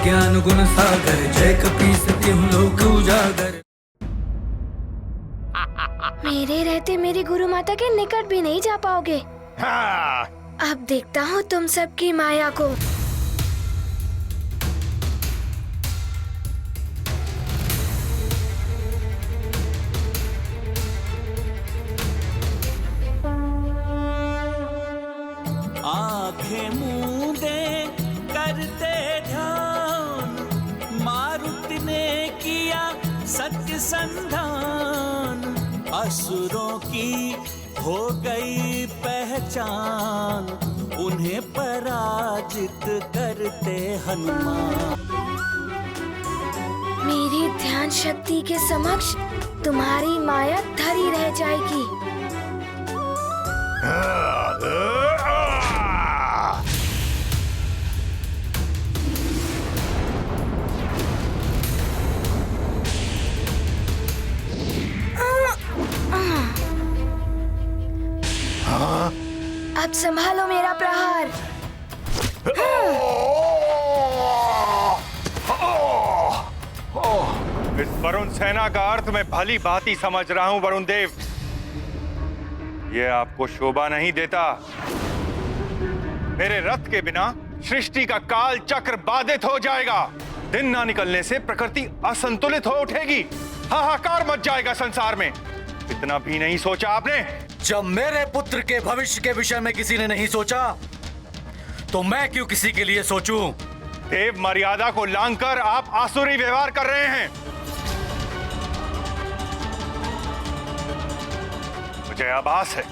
ज्ञान गुण सागर, जय कपीस तिहुँ लोक उजागर। मेरे रहते मेरी गुरु माता के निकट भी नहीं जा पाओगे। हाँ। अब देखता हूँ तुम सबकी माया को। आंखें मूंदे करते ध्यान, मारुति ने किया सत्य संधान। असुरों की हो गई पहचान, उन्हें पराजित करते हनुमान। मेरी ध्यान शक्ति के समक्ष तुम्हारी माया धरी रह जाएगी। अब संभालो मेरा प्रहार। इस वरुण सेना का अर्थ मैं भली भांति समझ रहा हूं वरुण देव। ये आपको शोभा नहीं देता। मेरे रथ के बिना सृष्टि का काल चक्र बाधित हो जाएगा। दिन ना निकलने से प्रकृति असंतुलित हो उठेगी। हाहाकार मच जाएगा संसार में। इतना भी नहीं सोचा आपने? जब मेरे पुत्र के भविष्य के विषय में किसी ने नहीं सोचा, तो मैं क्यों किसी के लिए सोचूं? देव मर्यादा को लांघकर आप आसुरी व्यवहार कर रहे हैं। मुझे आभास है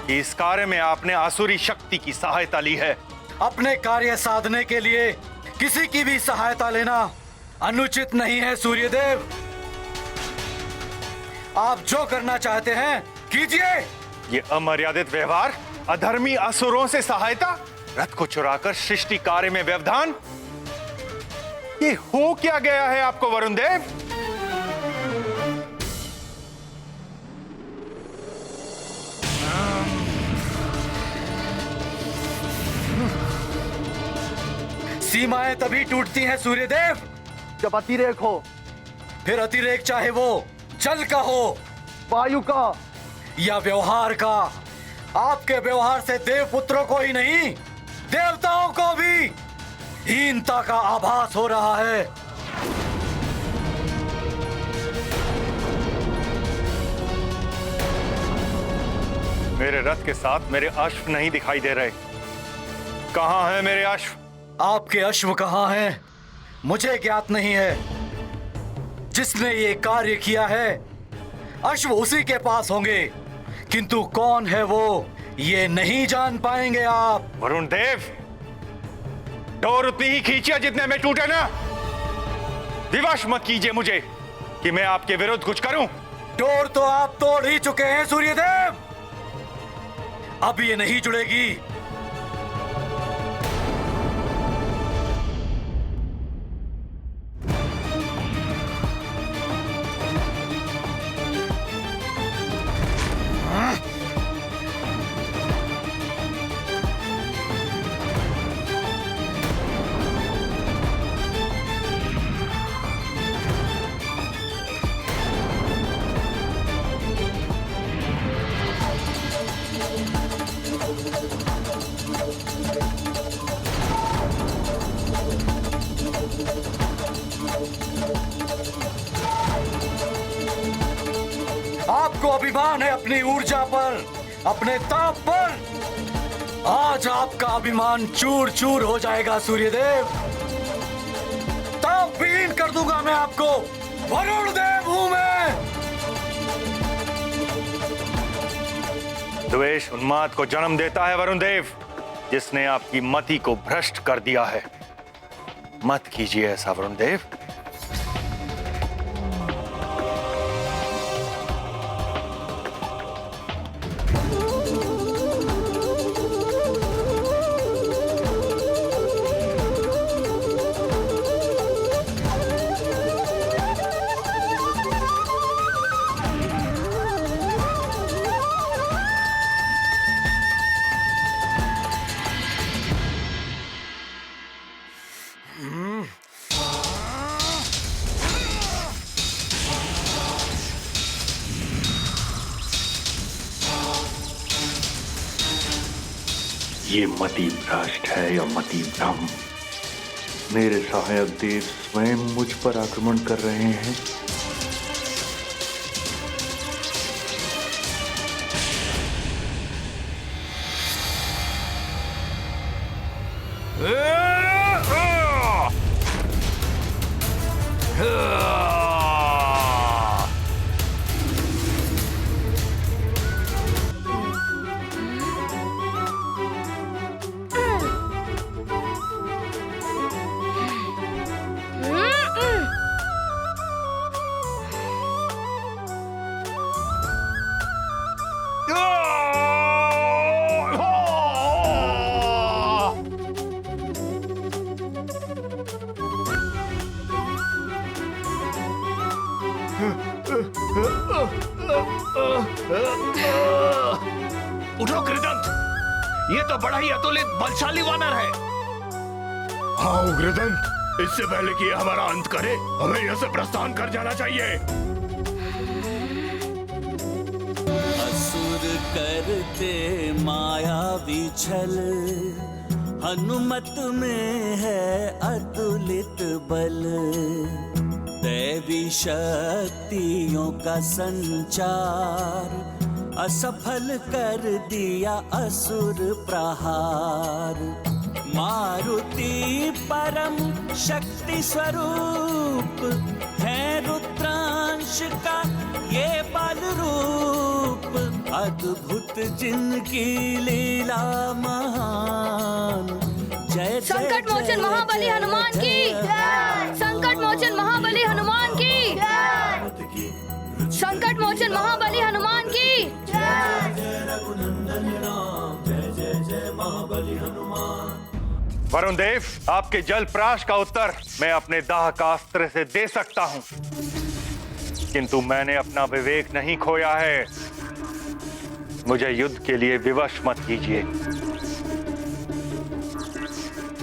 कि इस कार्य में आपने आसुरी शक्ति की सहायता ली है। अपने कार्य साधने के लिए किसी की भी सहायता लेना अनुचित नहीं है सूर्यदेव। आप जो करना चाहते हैं कीजिए। ये अमर्यादित व्यवहार, अधर्मी असुरों से सहायता, रथ को चुराकर सृष्टि कार्य में व्यवधान, ये हो क्या गया है आपको वरुण देव? सीमाएं तभी टूटती हैं सूर्यदेव जब अतिरेक हो। फिर अतिरेक चाहे वो जल का हो, वायु का, या व्यवहार का। आपके व्यवहार से देव पुत्रों को ही नहीं, देवताओं को भी हीनता का आभास हो रहा है। मेरे रथ के साथ मेरे अश्व नहीं दिखाई दे रहे। कहां हैं मेरे अश्व? आपके अश्व कहां हैं मुझे ज्ञात नहीं है। जिसने ये कार्य किया है अश्व उसी के पास होंगे, किंतु कौन है वो ये नहीं जान पाएंगे आप। वरुण देव, डोर उतनी ही खींचिए जितने में टूटे ना। विवश मत कीजिए मुझे कि मैं आपके विरुद्ध कुछ करूं। डोर तो आप तोड़ ही चुके हैं सूर्यदेव, अब ये नहीं जुड़ेगी। आपको अभिमान है अपनी ऊर्जा पर, अपने ताप पर। आज आपका अभिमान चूर चूर हो जाएगा सूर्यदेव। ताप विहीन कर दूंगा मैं आपको। वरुण देव हूं मैं। द्वेष उन्माद को जन्म देता है वरुण देव, जिसने आपकी मति को भ्रष्ट कर दिया है। मत कीजिए ऐसा वरुण देव। ये मति भ्रष्ट है या मति भ्रम, मेरे सहायक देव स्वयं मुझ पर आक्रमण कर रहे हैं। उठो कृदंत, ये तो बड़ा ही अतुलित बलशाली वानर है। हाँ उग्रदंत, इससे पहले कि ये हमारा अंत करे, हमें यहाँ से प्रस्थान कर जाना चाहिए। असुर करते मायावी छल, हनुमत में है अतुलित बल। दैवी शक्तियों का संचार, असफल कर दिया असुर प्रहार। मारुति परम शक्ति स्वरूप है, रुद्रांश का ये बल रूप। अद्भुत जिनकी लीला महान। जय संकट मोचन महाबली हनुमान की, संकट मोचन महाबली हनुमान की, संकट मोचन महाबली हनुमान की। वरुण देव, आपके जल प्राश का उत्तर मैं अपने दाह का अस्त्र से दे सकता हूं, किंतु मैंने अपना विवेक नहीं खोया है। मुझे युद्ध के लिए विवश मत कीजिए।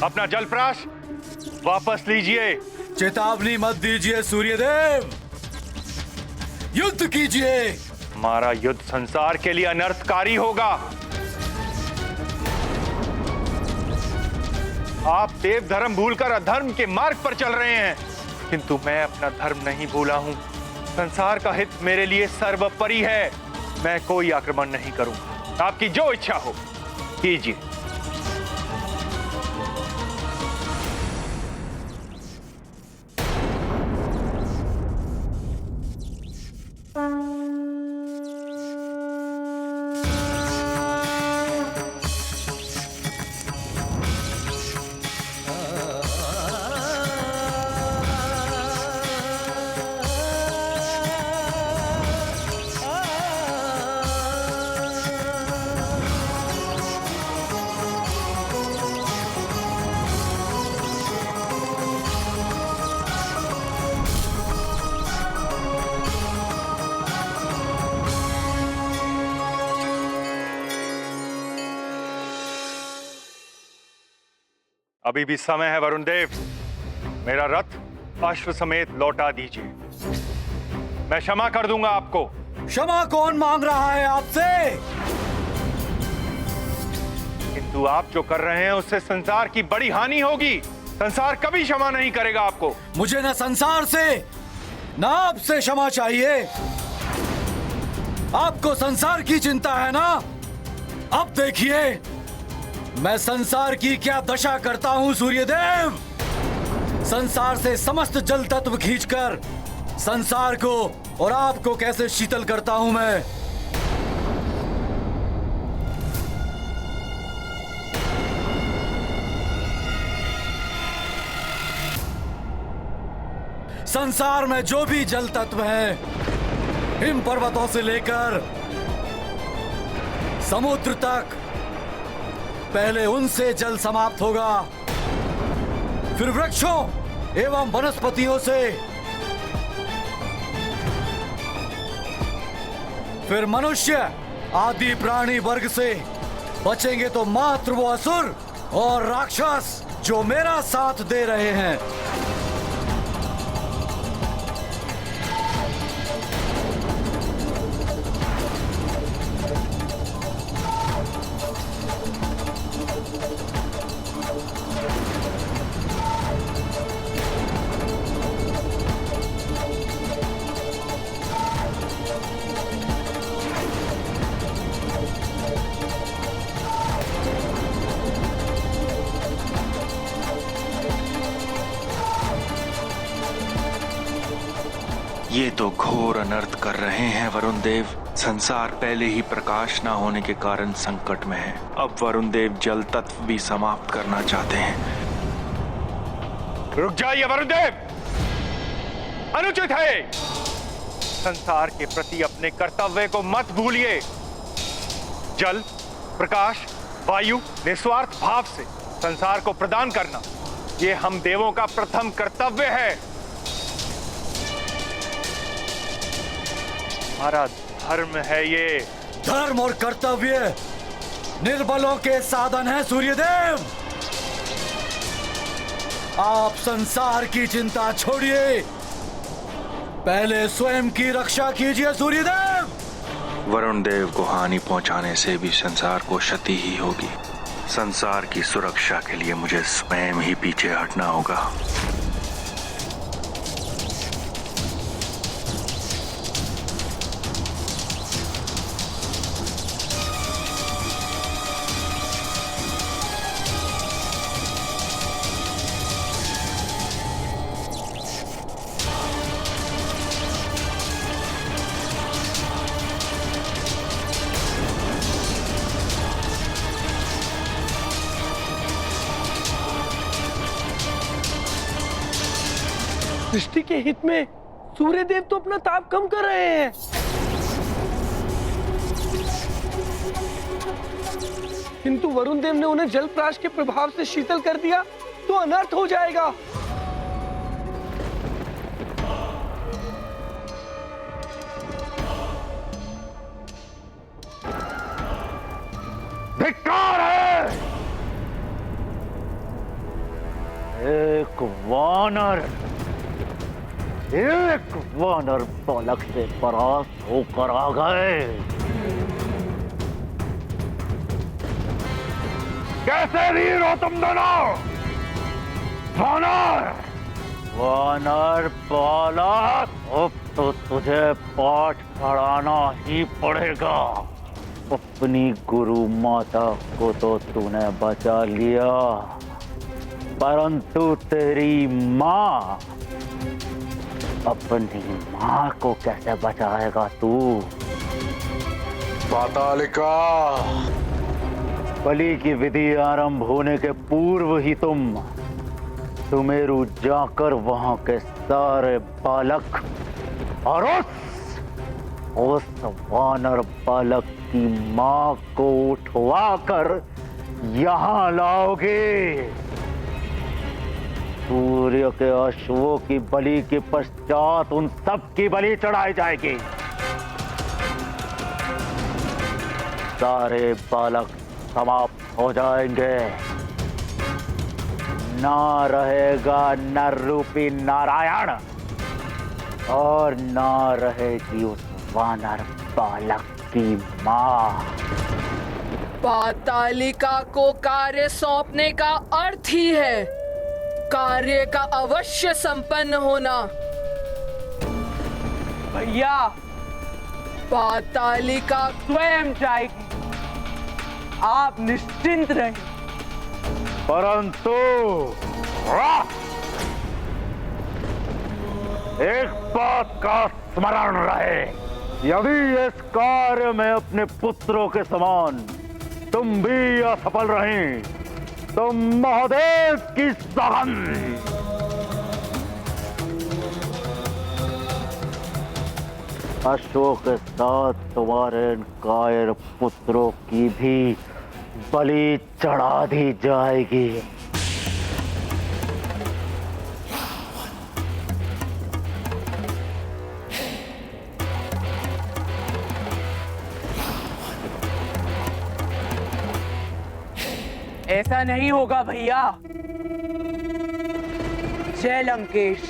अपना जल प्राश वापस लीजिए। चेतावनी मत दीजिए सूर्यदेव, युद्ध कीजिए। हमारा युद्ध संसार के लिए अनर्थकारी होगा। आप देव धर्म भूलकर अधर्म के मार्ग पर चल रहे हैं, किंतु मैं अपना धर्म नहीं भूला हूं। संसार का हित मेरे लिए सर्वोपरि है। मैं कोई आक्रमण नहीं करूंगा। आपकी जो इच्छा हो कीजिए। अभी भी समय है वरुण देव, मेरा रथ अश्व समेत लौटा दीजिए। मैं क्षमा कर दूंगा आपको। क्षमा कौन मांग रहा है आपसे? किंतु आप जो कर रहे हैं उससे संसार की बड़ी हानि होगी। संसार कभी क्षमा नहीं करेगा आपको। मुझे न संसार से न आपसे क्षमा चाहिए। आपको संसार की चिंता है ना? अब देखिए मैं संसार की क्या दशा करता हूं सूर्यदेव। संसार से समस्त जल तत्व खींचकर संसार को और आपको कैसे शीतल करता हूं मैं। संसार में जो भी जल तत्व हैं, हिम पर्वतों से लेकर समुद्र तक, पहले उनसे जल समाप्त होगा, फिर वृक्षों एवं वनस्पतियों से, फिर मनुष्य आदि प्राणी वर्ग से। बचेंगे तो मात्र वो असुर और राक्षस जो मेरा साथ दे रहे हैं। ये तो घोर अनर्थ कर रहे हैं वरुण देव। संसार पहले ही प्रकाश न होने के कारण संकट में है। अब वरुण देव जल तत्व भी समाप्त करना चाहते हैं। रुक जाइए वरुण देव, अनुचित है। संसार के प्रति अपने कर्तव्य को मत भूलिए। जल, प्रकाश, वायु निस्वार्थ भाव से संसार को प्रदान करना, ये हम देवों का प्रथम कर्तव्य है। हमारा धर्म है ये। धर्म और कर्तव्य निर्बलों के साधन है सूर्यदेव। आप संसार की चिंता छोड़िए, पहले स्वयं की रक्षा कीजिए सूर्यदेव। वरुण देव को हानि पहुंचाने से भी संसार को क्षति ही होगी। संसार की सुरक्षा के लिए मुझे स्वयं ही पीछे हटना होगा। सृष्टि के हित में सूर्यदेव तो अपना ताप कम कर रहे हैं, किंतु वरुण देव ने उन्हें जल प्राश के प्रभाव से शीतल कर दिया तो अनर्थ हो जाएगा। धिक्कार है। एक वानर बालक से परास्त होकर आ गए। कैसे वीर हो तुम दोनों? वानर बालक, अब तो तुझे पाठ पढ़ाना ही पड़ेगा। अपनी गुरु माता को तो तूने बचा लिया, परंतु तेरी माँ, अपनी माँ को कैसे बचाएगा तू? पातालिका, बलि की विधि आरंभ होने के पूर्व ही तुम सुमेरु जाकर वहां के सारे बालक और उस वानर बालक की माँ को उठवा कर यहाँ लाओगे। सूर्य के अश्वों की बलि के पश्चात उन सब की बलि चढ़ाई जाएगी। सारे बालक समाप्त हो जाएंगे। ना रहेगा नर रूपी नारायण और ना रहेगी उस वानर बालक की माँ। पातालिका को कार्य सौंपने का अर्थ ही है कार्य का अवश्य संपन्न होना। भैया, पातालिका स्वयं जाएगी, आप निश्चिंत रहें। परंतु एक बात का स्मरण रहे, यदि इस कार्य में अपने पुत्रों के समान तुम भी असफल रहीं तो महादेव की सगंध। अश्वों के साथ तुम्हारे इन कायर पुत्रों की भी बलि चढ़ा दी जाएगी। ऐसा नहीं होगा भैया। जय लंकेश।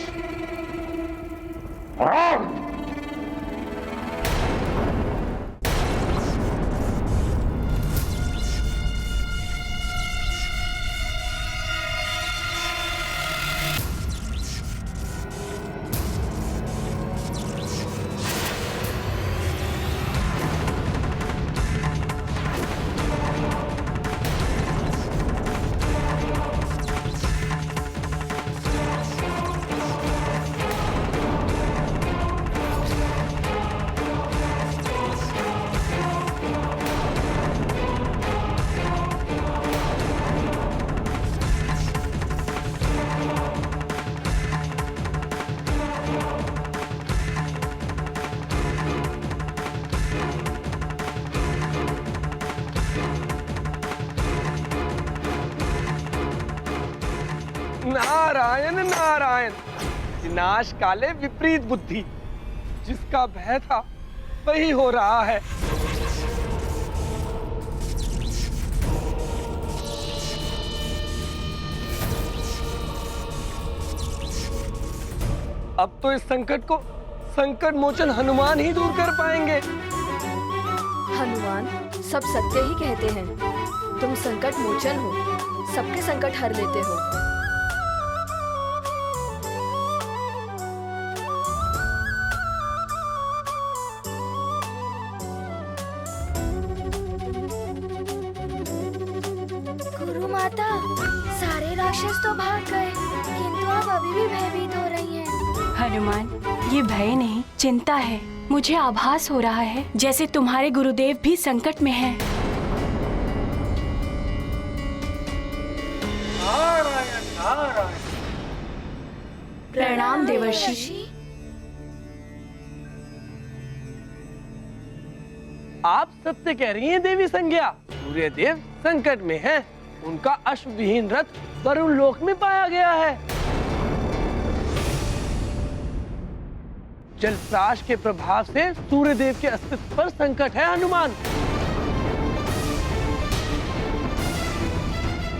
नारायण नारायण। विनाश काले विपरीत बुद्धि, जिसका भय था वही हो रहा है। अब तो इस संकट को संकट मोचन हनुमान ही दूर कर पाएंगे। हनुमान सब सत्य ही कहते हैं। तुम संकट मोचन हो, सबके संकट हर लेते हो। गुरु माता, सारे राक्षस तो भाग गए, किंतु आप अभी भी भयभीत हो रही हैं। हनुमान, ये भय नहीं चिंता है। मुझे आभास हो रहा है जैसे तुम्हारे गुरुदेव भी संकट में हैं। नारायण नारायण। प्रणाम देवर्षि। आप सत्य कह रही हैं देवी संज्ञा। सूर्यदेव संकट में हैं। उनका अश्वविहीन रथ वरुण लोक में पाया गया है। जलप्राश के प्रभाव से सूर्यदेव के अस्तित्व पर संकट है हनुमान।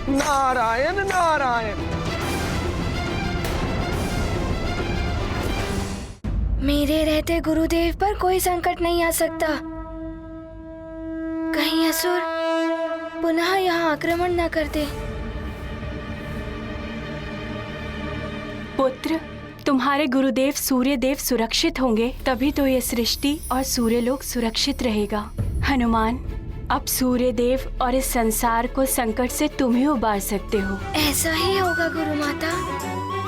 नारायण नारायण। मेरे रहते गुरुदेव पर कोई संकट नहीं आ सकता। कहीं असुर पुनः यहाँ आक्रमण न कर दे। पुत्र, तुम्हारे गुरुदेव सूर्यदेव सुरक्षित होंगे तभी तो ये सृष्टि और सूर्यलोक सुरक्षित रहेगा। हनुमान, अब सूर्यदेव और इस संसार को संकट से तुम ही उबार सकते हो। ऐसा ही होगा गुरु माता।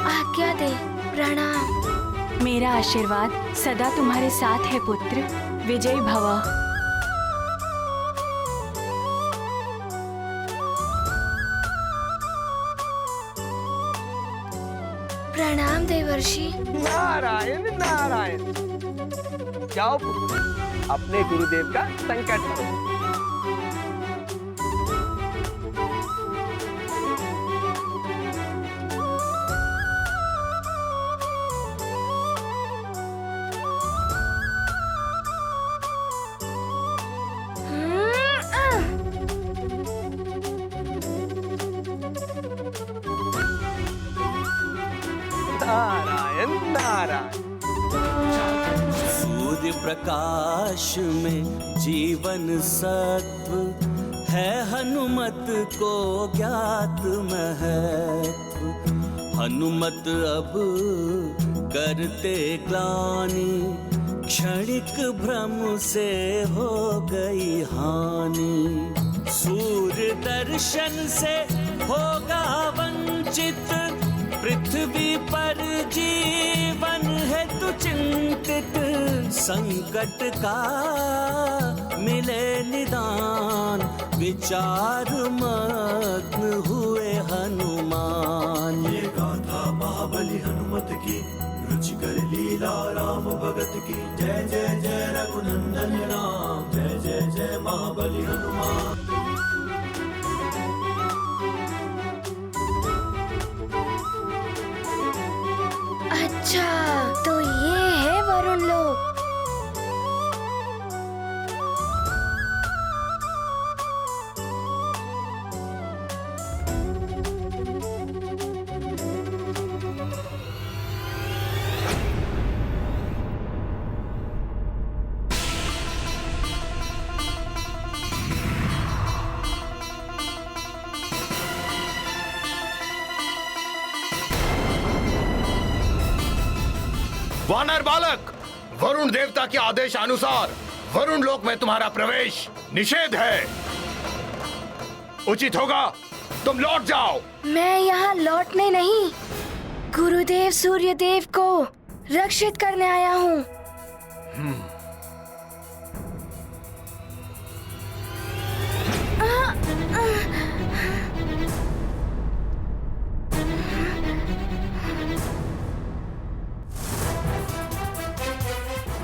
आज्ञा दे। प्रणाम। मेरा आशीर्वाद सदा तुम्हारे साथ है पुत्र। विजय भव। प्रणाम देवर्षि। नारायण नारायण। जाओ पुत्र, अपने गुरुदेव का संकट हरो। नारायण नारायण। सूर्य प्रकाश में जीवन सत्व है, हनुमत को ज्ञात महत्व। हनुमत अब करते ग्लानि, क्षणिक भ्रम से हो गई हानि। सूर्य दर्शन से होगा वंचित, पृथ्वी पर जीवन हेतु चिंतित। संकट का मिले निदान, विचार मग्न हुए हनुमान। ये गाथा महाबली हनुमत की, रुचिकर लीला राम भगत की। जय जय जय रघुनंदन राम, जय जय जय महाबली हनुमान। अच्छा, तो ये है वरुण लोक। वानर बालक, वरुण देवता के आदेश अनुसार वरुण लोक में तुम्हारा प्रवेश निषेध है। उचित होगा तुम लौट जाओ। मैं यहाँ लौटने नहीं, गुरुदेव सूर्यदेव को रक्षित करने आया हूँ।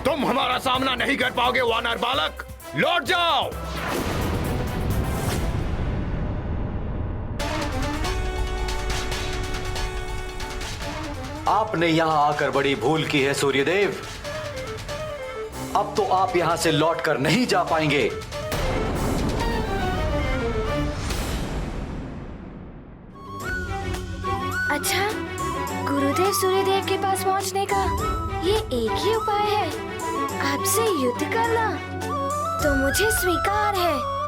तुम हमारा सामना नहीं कर पाओगे वानर बालक, लौट जाओ। आपने यहाँ आकर बड़ी भूल की है सूर्यदेव। अब तो आप यहाँ से लौटकर नहीं जा पाएंगे। अच्छा, गुरुदेव सूर्यदेव के पास पहुंचने का ये एक ही उपाय है, आपसे युद्ध करना। तो मुझे स्वीकार है।